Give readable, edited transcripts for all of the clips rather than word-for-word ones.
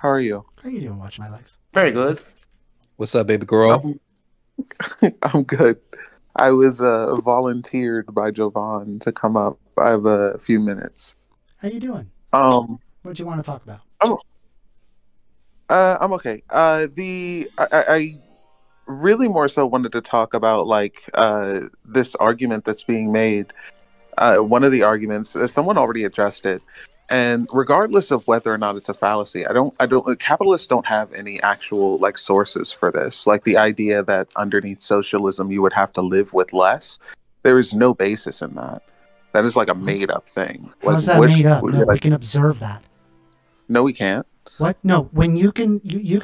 How are you? How you doing, Watch My Legs? Very good. What's up, baby girl? I'm I'm good. I was volunteered by Jovan to come up. I have a few minutes. How you doing? Um, What do you want to talk about? I'm I'm okay. I really more so wanted to talk about this argument that's being made. One of the arguments, someone already addressed it, and regardless of whether or not it's a fallacy, I don't. Capitalists don't have any actual sources for this. Like the idea that underneath socialism you would have to live with less. There is no basis in that. That is like a What? made up thing. How's that made up? No, we can observe that. No, we can't. What? No, when you can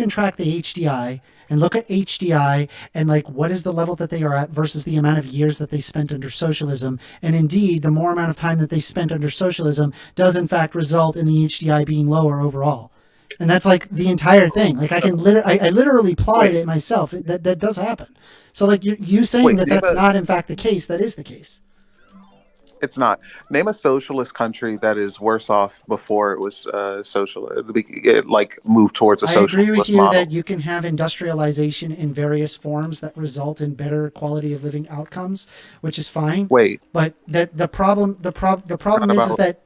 track the HDI and look at HDI and what is the level that they are at versus the amount of years that they spent under socialism. And indeed, the more amount of time that they spent under socialism does in fact result in the HDI being lower overall. And that's the entire thing. I literally plotted it myself. That does happen. So you saying Wait, that's not in fact the case, that is the case. It's not. Name a socialist country that is worse off before it was socialist. It moved towards a I agree with socialist you model. that you can have industrialization in various forms that result in better quality of living outcomes, which is fine. Wait, But the problem is about-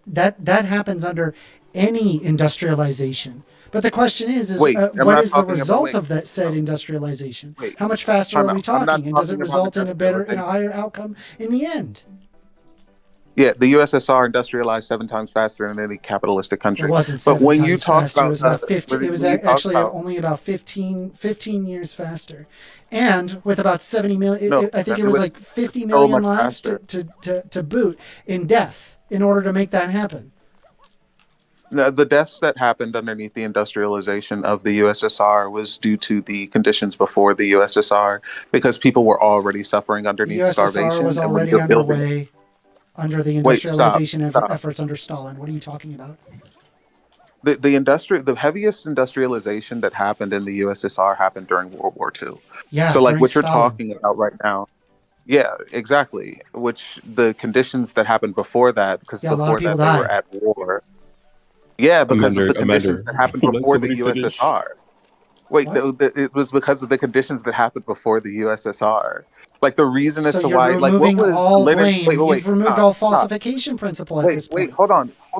that happens under any industrialization. But the question is Wait, I'm what not is the talking about- result wait. of that said industrialization? Wait. How much faster I'm are we not- I'm not talking? And does it talking about result in a industrialization. higher outcome in the end? Yeah, the USSR industrialized 7 times faster than any capitalistic country. It wasn't But 7 when times you talk faster. about It was about that, 15. It was actually only about 15 years faster, and with about 70 million. No, I think it it was was 50 so million much lives faster. to boot in death in order to make that happen. The deaths that happened underneath the industrialization of the USSR was due to the conditions before the USSR, because people were already suffering The underneath USSR starvation. was and when already you're building, underway under the wait, stop, industrialization stop. efforts under Stalin. What are you talking about? The heaviest industrialization that happened in the USSR happened during World War II. Yeah, So during what you're Stalin. talking about right now. Yeah, exactly. Which the conditions that happened before that, because Yeah, a lot of before people that they were died. at war. Yeah, because of the conditions that happened Let before the somebody finish. USSR. Wait, What? it was because of the conditions that happened before the USSR. Like the reason as So to you're why, what removing was all Lenin's? blame. Wait, You've removed stop, all stop. falsification principle at this Wait, point. hold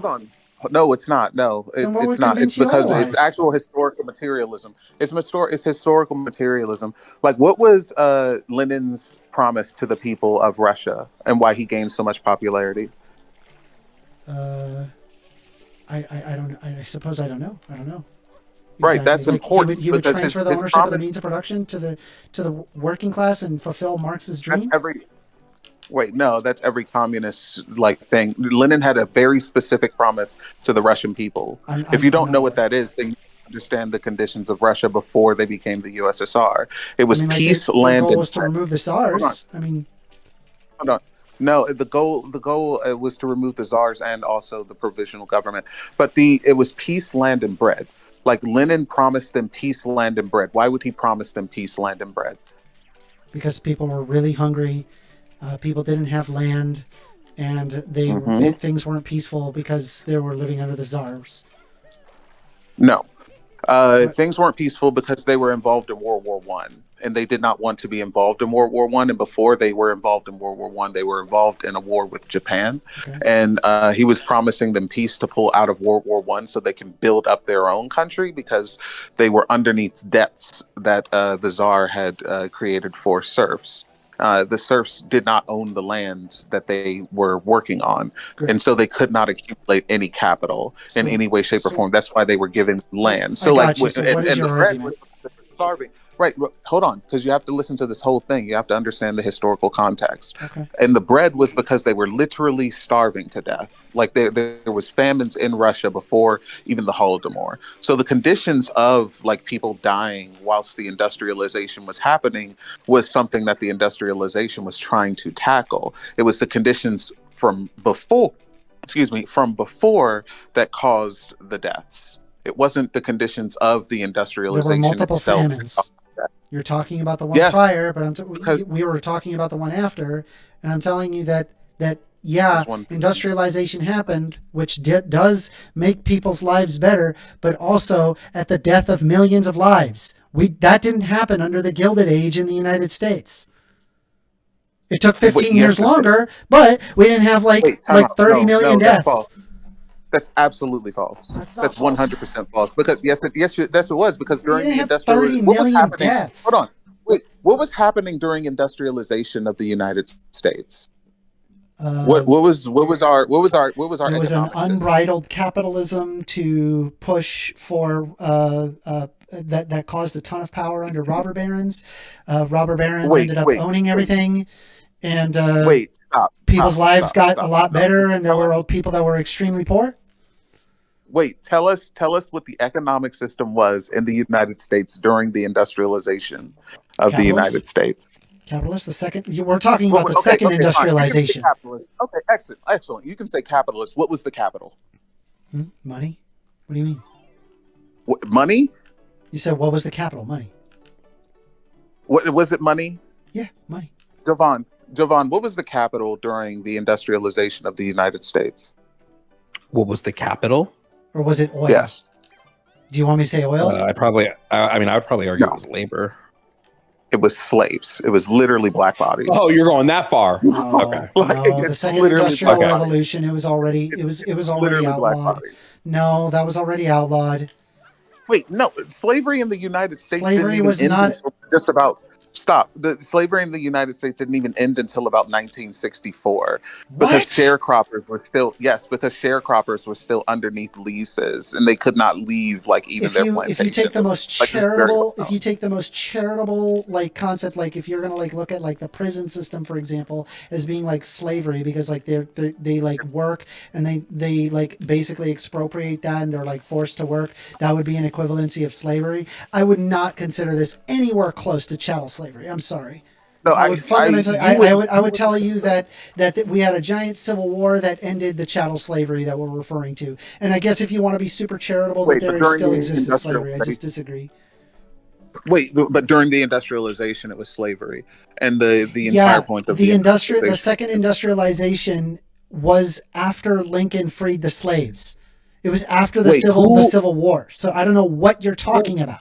on. No, it's not. No, Then what it's would not. It's convince you because it's otherwise? actual historical materialism. It's historical materialism. Like, what was Lenin's promise to the people of Russia, and why he gained so much popularity? Uh, I don't know. I suppose I don't know. I don't know. Right, that's Exactly. important He would because transfer the his ownership of the promise. means of production to the working class and fulfill Marx's That's dream. every. Wait, no, that's every communist thing. Lenin had a very specific promise to the Russian people. If you I'm don't not know what aware. that is, then you understand the conditions of Russia before they became the USSR. It I was mean, peace, their land, goal and was to bread. remove the Hold on, SARS. I mean, hold on. No, the goal was to remove the czars and also the provisional government. But it was peace, land, and bread. Like Lenin promised them peace, land, and bread. Why would he promise them peace, land, and bread? because people were really hungry, people didn't have land, and Hmm. things weren't peaceful because they were living under the czars. No. What? Things weren't peaceful because they were involved in World War One, and they did not want to be involved in World War One. And before they were involved in World War One, they were involved in a war with Japan, Okay. and he was promising them peace to pull out of World War One so they can build up their own country because they were underneath debts that the Tsar had created for serfs. The serfs did not own the land that they were working on, Great. and so they could not accumulate any capital in So, any way, shape, or form. That's why they were given land. I So, got you. So what is and the your bread argument? was they were starving. Right, hold on, because you have to listen to this whole thing. You have to understand the historical context. Okay. And the bread was because they were literally starving to death. Like there was famines in Russia before even the Holodomor. So the conditions of people dying whilst the industrialization was happening was something that the industrialization was trying to tackle. It was the conditions from before, from before that caused the deaths. It wasn't the conditions of the There were industrialization multiple itself. famines. You're talking about the one Yes, prior, but because we were talking about the one after, and I'm telling you that Yeah, That's one. industrialization happened, which does make people's lives better, but also at the death of millions of lives. That didn't happen under the Gilded Age in the United States. It took Wait, 15 years yes, it did. longer, but we didn't have Wait, time like out. 30 No, million no, that's deaths. false. That's absolutely false. That's not That's false. 100% false. Because yes, yes, it was. Because We during didn't the have industrial, 30 what was million happening? Hold deaths. on. Wait, what was happening during industrialization of the United States? What There was an economic system? unbridled capitalism to push for that caused a ton of power under robber barons. Robber barons Wait, ended up wait, owning wait, everything, and wait. Stop, people's lives got a stop. lot No, better, just and there were people that were extremely poor. wait. Tell us what the economic system was in the United States during the industrialization of the Capitalist, United States. capitalist. The second we're talking about What, the okay, second okay, fine. You can say industrialization. capitalist. Okay, excellent, excellent. You can say capitalist. What was the capital? Money. What do you mean? What, money? You said what was the capital? Money. What was it? Money? Yeah, money. Jovan, what was the capital during the industrialization of the United States? What was the capital? Or was it oil? Yes. Do you want me to say oil? I would probably argue No. it was labor. It was slaves. It was literally black bodies. Oh, you're going that far. No, Okay. no. The It's second literally industrial black revolution, it was already bodies. it was already literally black outlawed. bodies. No, that was already outlawed. Wait, no. Slavery in the United States Slavery didn't even was end not- until just about. Stop. The slavery in the United States didn't even end until about 1964 because What? sharecroppers were still underneath leases and they could not leave like even their If plantations. you take the most Like, it's very charitable, well if you take the most charitable like concept, like if you're gonna like look at like the prison system, for example, as being like slavery because like they like work and they like basically expropriate that and they're like forced to work, that would be an equivalency of slavery. I would not consider this anywhere close to chattel slavery. I'm sorry. No, I would fundamentally, I would tell you that we had a giant civil war that ended the chattel slavery that we're referring to. And I guess if you want to be super charitable, Wait, that but there during still the existed slavery. I just disagree. Wait, but during the industrialization, it was slavery, and the entire point of the second industrialization was after Lincoln freed the slaves. It was after the Civil War. So I don't know what you're talking about.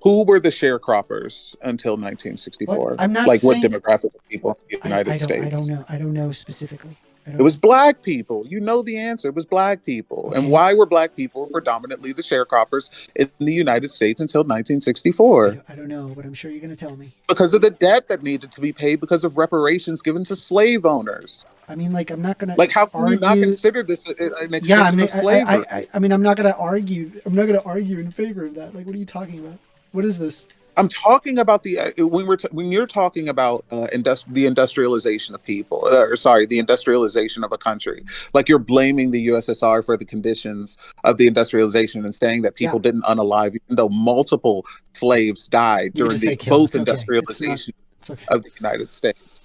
Who were the sharecroppers until 1964? What? I'm not like saying, what demographic of people in the United States? I don't know. I don't know specifically. It was black people. You know the answer. It was black people. Okay. And why were black people predominantly the sharecroppers in the United States until 1964? I don't know, but I'm sure you're going to tell me. Because of the debt that needed to be paid because of reparations given to slave owners. I mean, like, I'm not going to like, how can argue... you not consider this an extension of slavery? I mean, I'm not going to argue. I'm not going to argue in favor of that. Like, what are you talking about? What is this? I'm talking about when you're talking about the industrialization of people, the industrialization of a country. Like, you're blaming the USSR for the conditions of the industrialization and saying that people didn't unalive, even though multiple slaves died during both industrialization of the United States.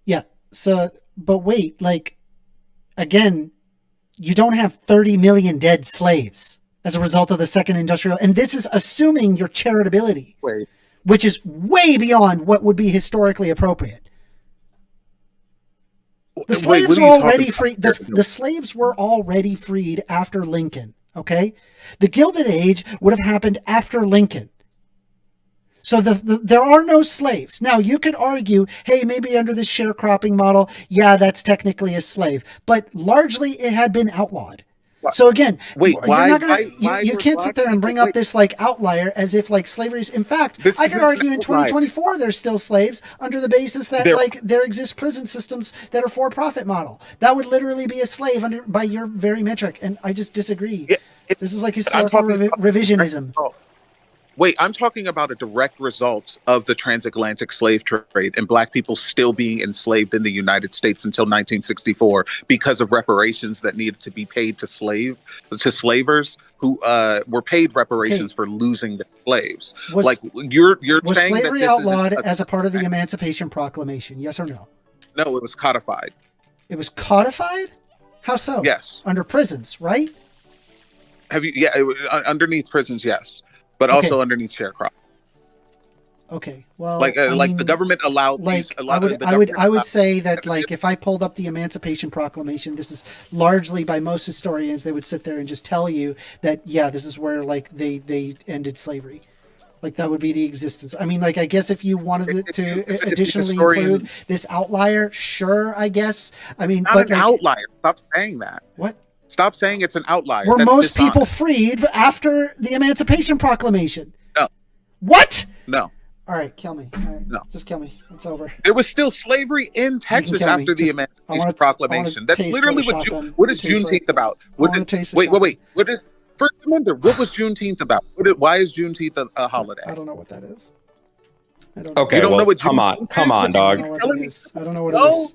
Yeah. So, but wait, like, again, you don't have 30 million dead slaves as a result of the second industrial, and this is assuming your charitability, which is way beyond what would be historically appropriate. The slaves were already free. The slaves were already freed after Lincoln. Okay, the Gilded Age would have happened after Lincoln. So there are no slaves. Now, you could argue, hey, maybe under the sharecropping model, yeah, that's technically a slave, but largely it had been outlawed. So again, you can't sit there and bring up this like outlier as if like slavery is. In fact, I could argue in 2024 there's still slaves under the basis that like there exist prison systems that are for-profit model. That would literally be a slave by your very metric, and I just disagree. This is like historical revisionism. Wait, I'm talking about a direct result of the transatlantic slave trade and black people still being enslaved in the United States until 1964 because of reparations that needed to be paid to slavers who were paid reparations for losing their slaves. Was saying slavery that outlawed as a part of the Emancipation Proclamation? Yes or no? No, it was codified. It was codified? How so? Yes. Under prisons, right? Underneath prisons, yes. But also underneath sharecropping. Okay. Well, Like I like the mean, government allowed these. like A I lot would of the I would government I would allowed. say that, like, if I pulled up the Emancipation Proclamation, this is largely, by most historians, they would sit there and just tell you that, yeah, this is where, like, they ended slavery. Like, that would be the existence. I mean, like, I guess if you wanted it to If the additionally include historian, this outlier, sure, I guess. I it's mean, not but an like, outlier. Stop saying that. what? Stop saying it's an outlier. Were That's most people dishonest. freed after the Emancipation Proclamation? No, What? no, All right, kill me. All right, no. just kill me. It's over. There was still slavery in Texas kill me. after the Just- I Emancipation wanna- I Proclamation. wanna That's taste literally what a what shotgun what is tastes like. Juneteenth about? I wanna taste a Wait, shotgun. wait, wait. What is First Amendment? What was Juneteenth about? Why is Juneteenth a holiday? I don't know what that is. I don't know. Okay, You don't well, know what come on, Juneteenth come is? on, I don't dog. know what telling it me- is. I don't know what it No, is. I don't know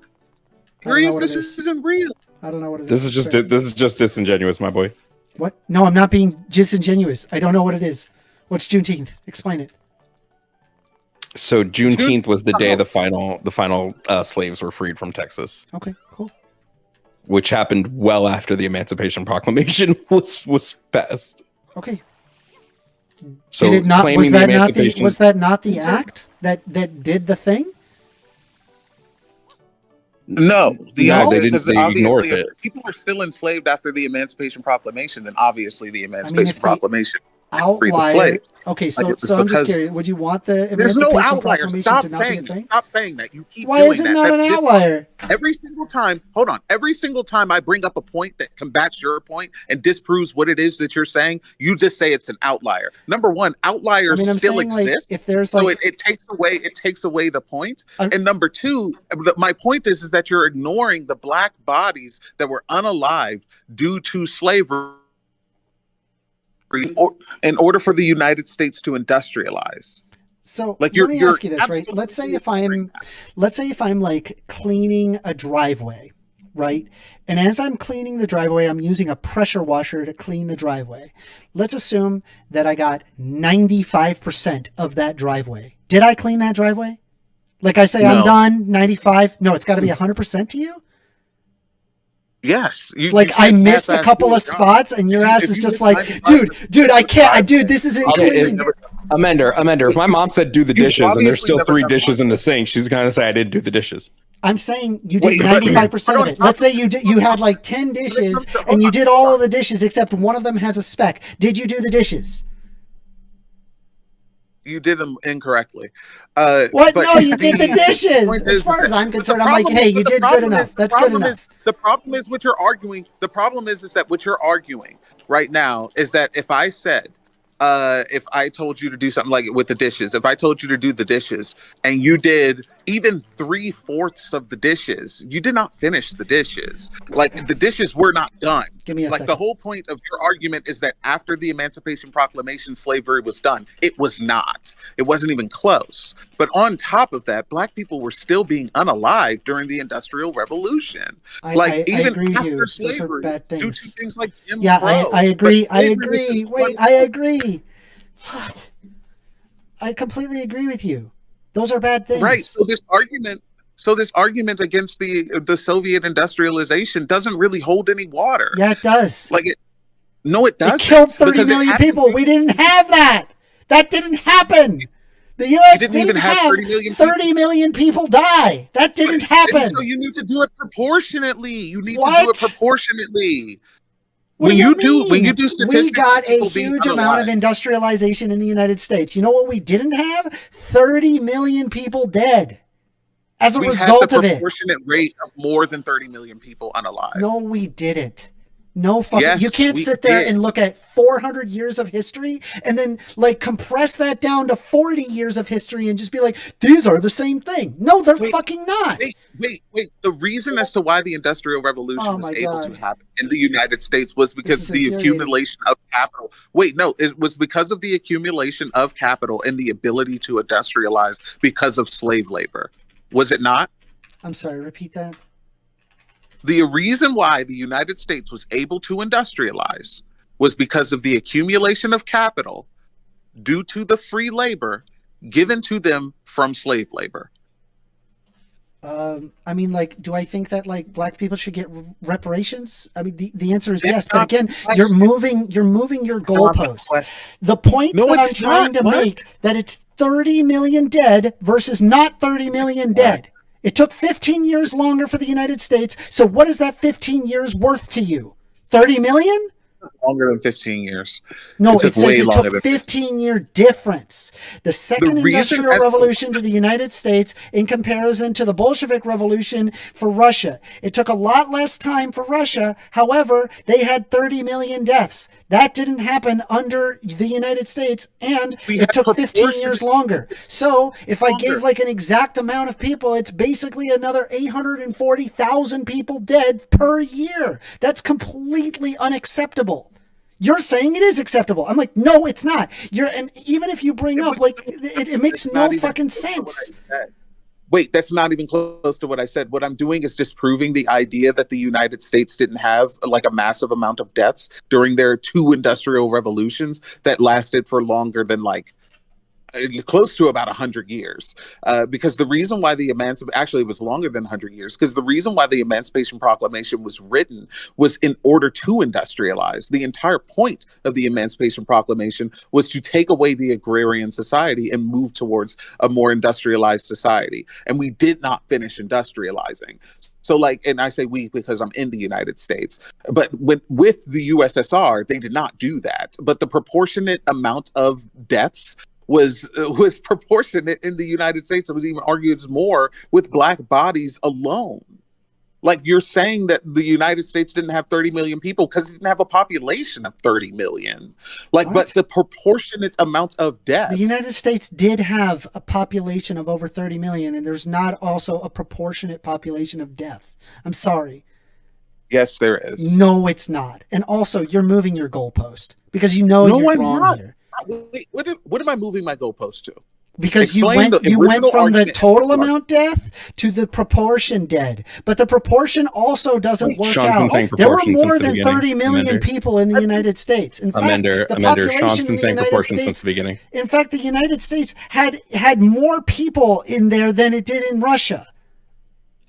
Curious, what this it is. isn't real. I don't know what it is. This is just Fair. this is just disingenuous, my boy. What? No, I'm not being disingenuous. I don't know what it is. What's Juneteenth? Explain it. So Juneteenth was the day the final slaves were freed from Texas, Okay, cool. which happened well after the Emancipation Proclamation was passed. Okay. So Did it not? claiming Was the that not the? Emancipation, Was that not the Yes, sir. act that did the thing? No, No, they didn't. because They ignored obviously, it. if people are still enslaved after the Emancipation Proclamation, then obviously the Emancipation if the Proclamation free the Outlier. slaves. Okay, Like, so it was I'm just because curious. Would you want the There's no Emancipation outlier. Proclamation Stop to not be a saying thing? Stop saying that. You keep Why doing is it that. not That's an just outlier? every single time. Hold on. Every single time I bring up a point that combats your point and disproves what it is that you're saying, you just say it's an outlier. Number one, outliers I mean, I'm still saying, like, exist. if there's So like, it takes away the point. I'm- And number two, my point is that you're ignoring the black bodies that were unalive due to slavery in order for the United States to industrialize. so Like, let me you're ask you this, right? absolutely Let's say if I'm like cleaning a driveway, right? And as I'm cleaning the driveway, I'm using a pressure washer to clean the driveway. Let's assume that I got 95% of that driveway. Did I clean that driveway? Like, I say, I'm No. done, 95. No, it's got to be 100% to you. Yes. Like, you I can't missed a half-ass couple do of a job. spots, and your If you- ass if is you just miss like, 95% dude, I can't, dude, this isn't Okay, clean. Amender, if my mom said do the You dishes and there's obviously still never 3 done dishes in the sink, she's gonna say I didn't do the dishes. I'm saying you Wait, did but- 95% of but it. Let's say you had like 10 dishes and you did all of the dishes except one of them has a speck. Did you do the dishes? You did them incorrectly. What? But No, you did the dishes. point As is far as that I'm the concerned, I'm like, problem hey, is- you the did good problem enough. is- That's the good problem enough. is- The problem is what you're arguing. The problem is that what you're arguing right now is that if I said, if I told you to do something like with the dishes, if I told you to do the dishes and you did even 3/4 of the dishes, you did not finish the dishes. Like, the dishes were not done. Give me a Like, second. the whole point of your argument is that after the Emancipation Proclamation, slavery was done. It was not. It wasn't even close. But on top of that, black people were still being unalive during the Industrial Revolution. I Even agree with after you. Those are slavery, bad due to things. things like Jim Yeah, Crow. I agree. But I slavery was agree. just Wait, one- I agree. Fuck. I completely agree with you. Those are bad things. Right. So this argument against the Soviet industrialization doesn't really hold any water. Yeah, it does. Like no, it doesn't. It killed 30 because it million happened- people. We didn't have that. That didn't happen. The U.S. didn't didn't even have have 30 million people die. That didn't happen. So you need to do it proportionately. You need to do What? it proportionately. What when do you do mean? statistics, we got a people being huge amount of unalive. industrialization in the United States. You know what we didn't have? 30 million people dead as a We had result the of it. proportionate rate of more than 30 million people unalive. No, we didn't. No fucking. Yes, you can't we sit there did. and look at 400 years of history and then like compress that down to 40 years of history and just be like, these are the same thing. No, they're fucking not. Wait. The reason as to why the Industrial Revolution Oh was my able God. to happen in the United States was because is the infuriating. accumulation of capital. Wait, no, it was because of the accumulation of capital and the ability to industrialize because of slave labor. Was it not? I'm sorry, repeat that. The reason why the United States was able to industrialize was because of the accumulation of capital due to the free labor given to them from slave labor. I mean, like, do I think that like black people should get reparations? I mean, the answer is That's yes. But not again, the question. you're moving your not the goalposts. question. The point No, that I'm it's trying not. to What? make that it's 30 million dead versus not 30 million dead. It took 15 years longer for the United States. So what is that 15 years worth to you? 30 million? Longer than 15 years. No, It it took says way it longer took than 15-year difference. The second The reason industrial as- revolution to the United States in comparison to the Bolshevik Revolution for Russia. It took a lot less time for Russia. However, they had 30 million deaths. That didn't happen under the United States, and We it had took 15 years proportionate- longer. So if I gave Longer. like an exact amount of people, it's basically another 840,000 people dead per year. That's completely unacceptable. You're saying it is acceptable. I'm like, no, it's not. And even if you bring up, like, it makes It's no not even fucking close to what I sense. said. Wait, that's not even close to what I said. What I'm doing is disproving the idea that the United States didn't have like a massive amount of deaths during their two industrial revolutions that lasted for longer than like close to about 100 years, because the reason why the actually it was longer than 100 years, because the reason why the Emancipation Proclamation was written was in order to industrialize. The entire point of the Emancipation Proclamation was to take away the agrarian society and move towards a more industrialized society, and we did not finish industrializing. So like, and I say we because I'm in the United States, but with the USSR, they did not do that. But the proportionate amount of deaths was proportionate in the United States. It was even argued more with black bodies alone. Like, you're saying that the United States didn't have 30 million people because it didn't have a population of 30 million. Like, What? but the proportionate amount of deaths. The United States did have a population of over 30 million, and there's not also a proportionate population of death. I'm sorry. Yes, there is. No, it's not. And also, you're moving your goalpost because you know No, you're I'm wrong not. here. Wait, what am I moving my goalpost to? Because you Explain went the you went original from the argument. total amount death to the proportion dead. But the proportion also doesn't work Sean's been out. saying There were proportion more since the than beginning. 30 million Amender. people in the United States. In fact, Amender, the Amender. Sean's population in been the saying United proportion States, since the beginning. in fact, the United States had more people in there than it did in Russia.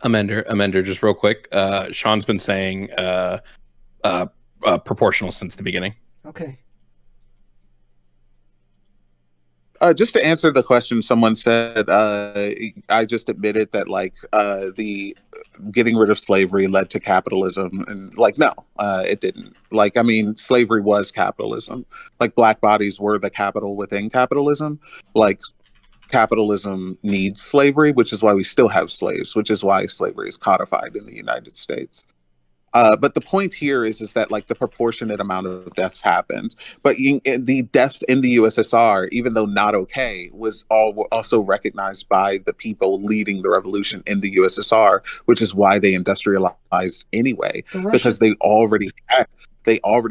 Amender, just real quick. Sean's been saying proportional since the beginning. Okay. Just to answer the question, someone said, I just admitted that like the getting rid of slavery led to capitalism, and like no, it didn't. Like, I mean, slavery was capitalism. Like, black bodies were the capital within capitalism. Like, capitalism needs slavery, which is why we still have slaves, which is why slavery is codified in the United States. But the point here is that like the proportionate amount of deaths happened, but the deaths in the USSR, even though not okay, was also recognized by the people leading the revolution in the USSR, which is why they industrialized anyway, because they already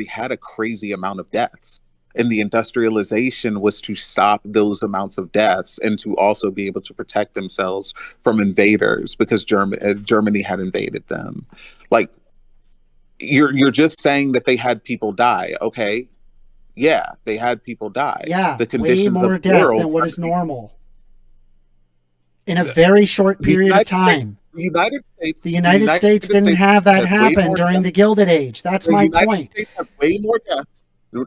had a crazy amount of deaths. And the industrialization was to stop those amounts of deaths and to also be able to protect themselves from invaders, because Germany had invaded them. Like, you're just saying that they had people die. Okay, yeah, they had people die. Yeah, the conditions way more of the death world than what is normal in a very short period of time. The United States didn't have that happen during the Gilded Age. That's my point. States have way more death.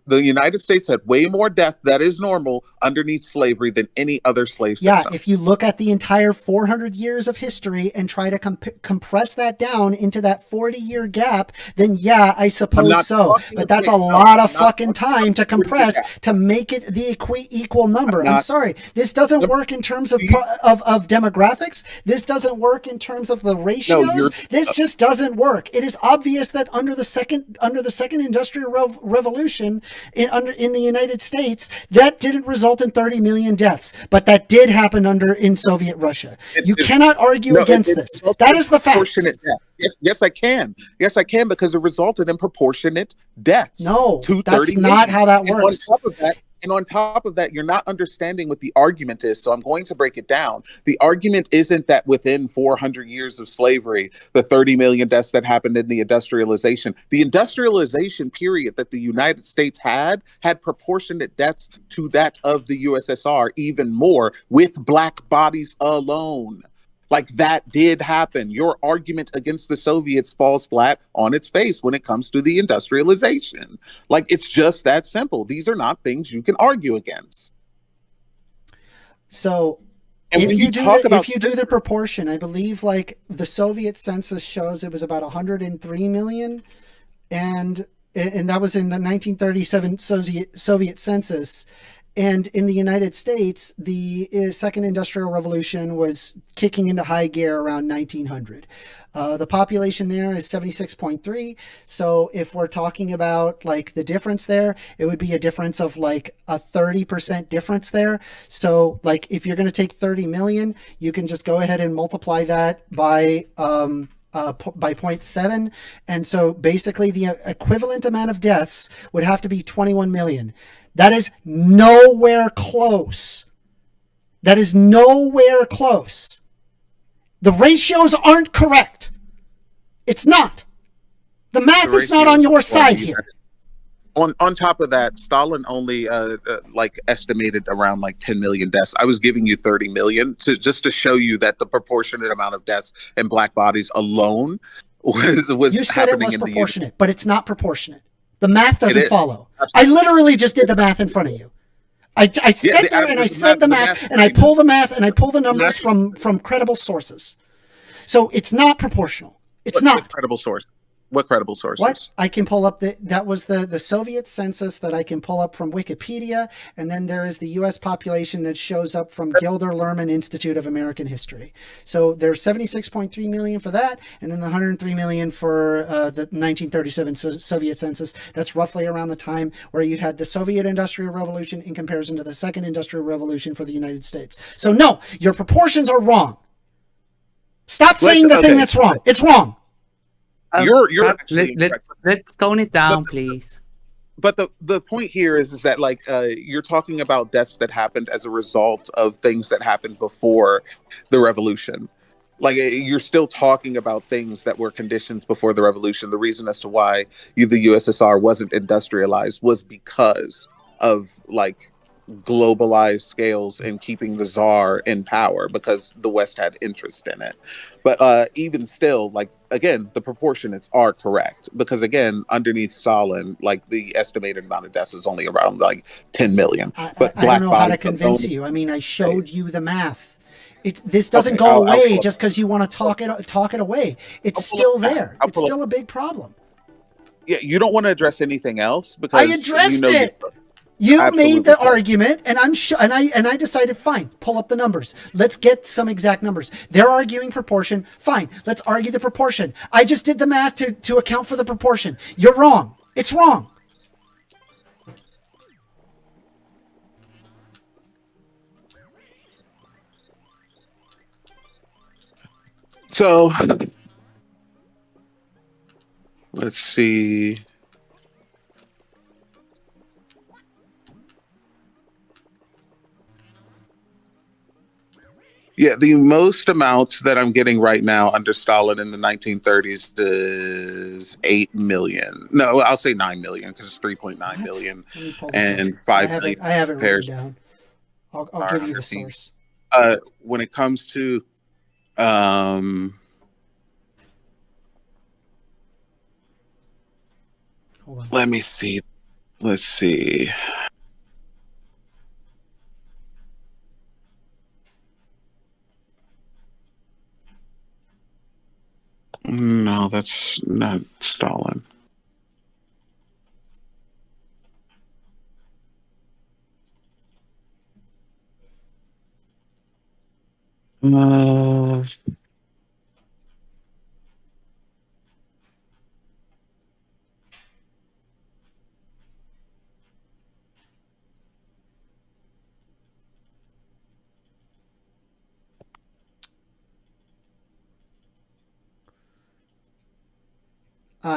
The United States had way more death, that is normal, underneath slavery than any other slave system. Yeah, if you look at the entire 400 years of history and try to compress that down into that 40-year gap, then yeah, I suppose so. But that's a lot of fucking time to compress to make it the equal number. I'm sorry. This doesn't work in terms of demographics. This doesn't work in terms of the ratios. This just doesn't work. It is obvious that under the second industrial revolution in the United States, that didn't result in 30 million deaths, but that did happen in Soviet Russia. You cannot argue against this. That is the fact. Yes, I can. Yes, I can, because it resulted in proportionate deaths. No, that's not how that works. And on top of that, you're not understanding what the argument is. So I'm going to break it down. The argument isn't that within 400 years of slavery, the 30 million deaths that happened in the industrialization period that the United States had proportionate deaths to that of the USSR, even more, with black bodies alone. Like, that did happen. Your argument against the Soviets falls flat on its face when it comes to the industrialization. Like, it's just that simple. These are not things you can argue against. So And if when you you do talk the if about you do the proportion, I believe like the Soviet census shows it was about 103 million, and that was in the 1937 Soviet census. And in the United States, the second industrial revolution was kicking into high gear around 1900. The population there is 76.3. So if we're talking about like the difference there, it would be a difference of like a 30% difference there. So like if you're going to take 30 million, you can just go ahead and multiply that by 0.7. And so basically the equivalent amount of deaths would have to be 21 million. That is nowhere close. That is nowhere close. The ratios aren't correct. It's not. The math is not on your side here. On top of that, Stalin only like estimated around like 10 million deaths. I was giving you 30 million just to show you that the proportionate amount of deaths in black bodies alone was You said it happening was in proportionate, but it's not proportionate. The math doesn't is. follow. Absolutely. I literally just did the math in front of you. I sat there and I said the math, and I pull the math and I pull the numbers from credible sources. So it's not proportional. It's not. Credible source. What credible sources? What? I can pull up that was the Soviet census that I can pull up from Wikipedia, and then there is the U.S. population that shows up from Gilder Lehrman Institute of American History. So there's 76.3 million for that, and then the 103 million for the 1937 Soviet census. That's roughly around the time where you had the Soviet Industrial Revolution in comparison to the Second Industrial Revolution for the United States. So no, your proportions are wrong. Stop saying the thing that's wrong. It's wrong. You're actually let's tone it down, please. But the point here is that like you're talking about deaths that happened as a result of things that happened before the revolution. Like you're still talking about things that were conditions before the revolution. The reason as to why the USSR wasn't industrialized was because of like globalized scales and keeping the czar in power, because the West had interest in it. But even still, like again, the proportionates are correct, because again, underneath Stalin, like the estimated amount of deaths is only around like 10 million. But I don't know how to convince you. I mean, I showed you the math. This doesn't go away just because you want to talk it away. It's still there. It's still a big problem. Yeah, you don't want to address anything else because I addressed it. You made the argument, and I decided, fine, pull up the numbers. Let's get some exact numbers. They're arguing proportion. Fine, let's argue the proportion. I just did the math to account for the proportion. You're wrong. It's wrong. So, let's see. Yeah, the most amount that I'm getting right now under Stalin in the 1930s is 8 million. No, I'll say 9 million because it's 3.9 million and 5 million. I have it written down. I'll give you the source. When it comes to Hold on. let me see. Let's see. No, that's not Stalin.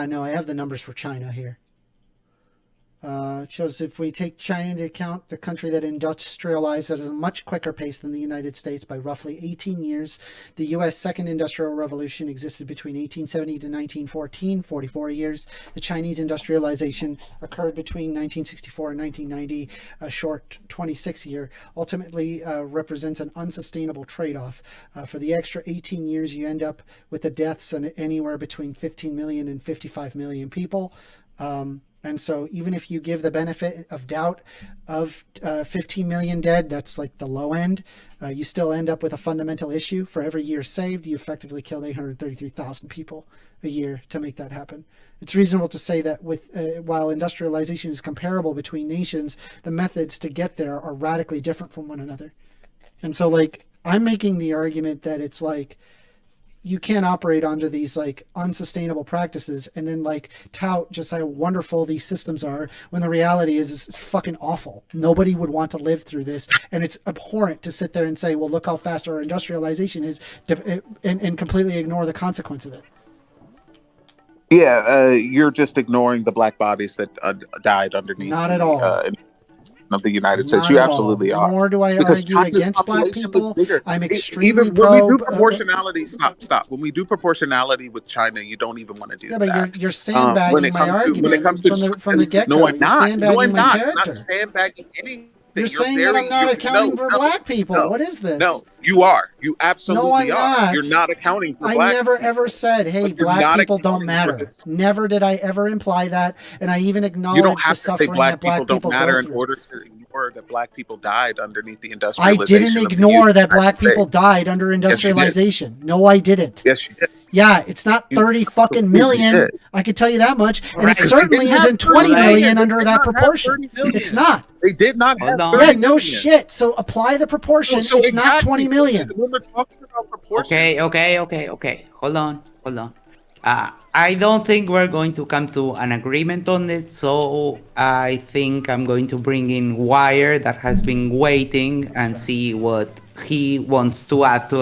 No, I have the numbers for China here. It shows if we take China into account, the country that industrialized at a much quicker pace than the United States by roughly 18 years. The U.S. Second Industrial Revolution existed between 1870 to 1914, 44 years. The Chinese industrialization occurred between 1964 and 1990, a short 26-year. Ultimately represents an unsustainable trade-off. For the extra 18 years, you end up with the deaths on anywhere between 15 million and 55 million people. And so even if you give the benefit of doubt of 15 million dead, that's like the low end, you still end up with a fundamental issue. For every year saved, you effectively killed 833,000 people a year to make that happen. It's reasonable to say that with while industrialization is comparable between nations, the methods to get there are radically different from one another. And so like I'm making the argument that it's like you can't operate under these like unsustainable practices and then like tout just how wonderful these systems are when the reality is it's fucking awful. Nobody would want to live through this, and it's abhorrent to sit there and say, well, look how fast our industrialization is, and completely ignore the consequence of it. Yeah, you're just ignoring the black bodies that died underneath. Not at all. Of the United States. Not You at absolutely all. are. Nor do I Because argue China's against black population was people. bigger. I'm extremely Even when pro. we do proportionality, stop. When we do proportionality with China, you don't even want to do Yeah, that. but you're sandbagging my argument when it comes to from the get-go. No, I'm not. Sandbagging I'm my not. character. I'm not sandbagging anything. You're saying that I'm not accounting for black people. No, what is this? No, you are. You absolutely I'm are. not. You're not accounting for black I never people. ever said, hey, But you're black not people don't accounting matter. for this. Never did I ever imply that. And I even You acknowledge don't the have to say suffering black that black people people don't matter go in through. order to ignore that black people died underneath the I industrialization. didn't ignore that black people died under industrialization. No, I didn't. Yes, you did. Yeah, it's not 30 fucking absolutely million. did. I can tell you that much. And Right. it certainly They didn't isn't have 20 30 million million. under They that did not have proportion. 30 million. It's not. They did not have Hold on. 30 Yeah, no million. shit. So apply the proportion. So it's not exactly. 20 million. When we're talking about proportions, Okay. Hold on. I don't think we're going to come to an agreement on this, so I think I'm going to bring in Wire that has been waiting and see what he wants to add to